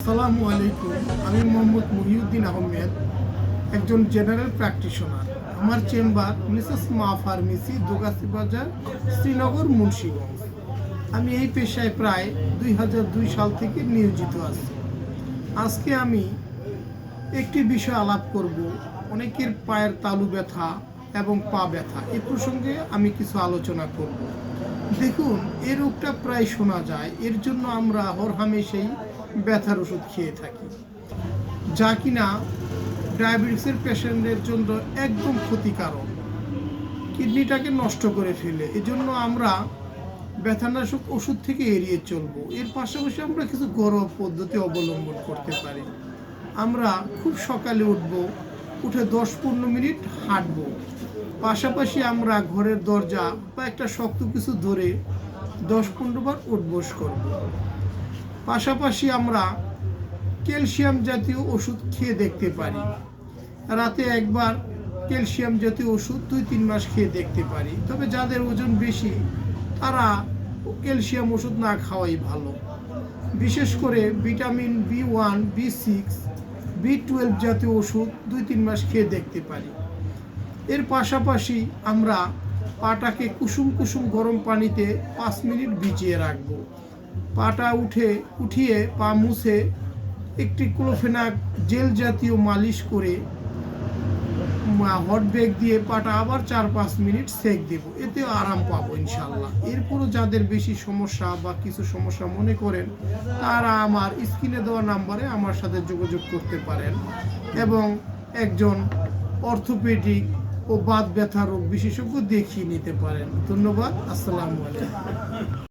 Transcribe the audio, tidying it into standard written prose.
আসসালামু আলাইকুম। আমি মোহাম্মদ মহিউদ্দিন আহমেদ, একজন জেনারেল প্র্যাকটিশনার। আমার চেম্বার মিসেস মা ফার্মেসি, দোগাছি বাজার, শ্রীনগর, মুন্সিগঞ্জ। আমি এই পেশায় প্রায় 2002 সাল থেকে নিয়োজিত আছি। আজকে আমি একটি বিষয় আলাপ করব। অনেকের পায়ের তালু ব্যথা এবং পা ব্যথা, এই প্রসঙ্গে আমি কিছু আলোচনা করব। দেখুন, এই রোগটা প্রায় শোনা যায়, এর জন্য আমরা হরহামেশাই ব্যথার ওষুধ খেয়ে থাকি, যা কিনা ডায়াবেটিসের পেশেন্টের জন্য একদম ক্ষতিকারক, কিডনিটাকে নষ্ট করে ফেলে। এজন্য আমরা ব্যথানাশক ওষুধ থেকে এড়িয়ে চলবো। এর পাশাপাশি আমরা কিছু ঘরোয়া পদ্ধতি অবলম্বন করতে পারি। আমরা খুব সকালে উঠে 10-15 মিনিট হাঁটবো। পাশাপাশি আমরা ঘরের দরজা বা একটা শক্ত কিছু ধরে 10-15 বার উঠবস করব। পাশাপাশি আমরা ক্যালসিয়াম জাতীয় ওষুধ খেয়ে দেখতে পারি। রাতে একবার ক্যালসিয়াম জাতীয় ওষুধ 2-3 মাস খেয়ে দেখতে পারি। তবে যাদের ওজন বেশি তারা ক্যালসিয়াম ওষুধ না খাওয়াই ভালো। বিশেষ করে ভিটামিন B1, B6, B12 জাতীয় ওষুধ 2-3 মাস খেয়ে দেখতে পারি। এর পাশাপাশি আমরা পাটাকে কুসুম কুসুম গরম পানিতে 5 মিনিট ভিজিয়ে রাখবো। পাটা উঠিয়ে পা মুছে একটি ক্লোফেনাক জেল জাতীয় মালিশ করে হট ব্যাগ দিয়ে পাটা আবার 4-5 মিনিট সেক দেব। এতে আরাম পাবো ইনশাল্লাহ। এরপরও যাদের বেশি সমস্যা বা কিছু সমস্যা মনে করেন, তারা আমার স্ক্রিনে দেওয়া নাম্বারে আমার সাথে যোগাযোগ করতে পারেন এবং একজন অর্থোপেডিক ও বাত ব্যথা রোগ বিশেষজ্ঞ দেখিয়ে নিতে পারেন। ধন্যবাদ। আসসালামু আলাইকুম।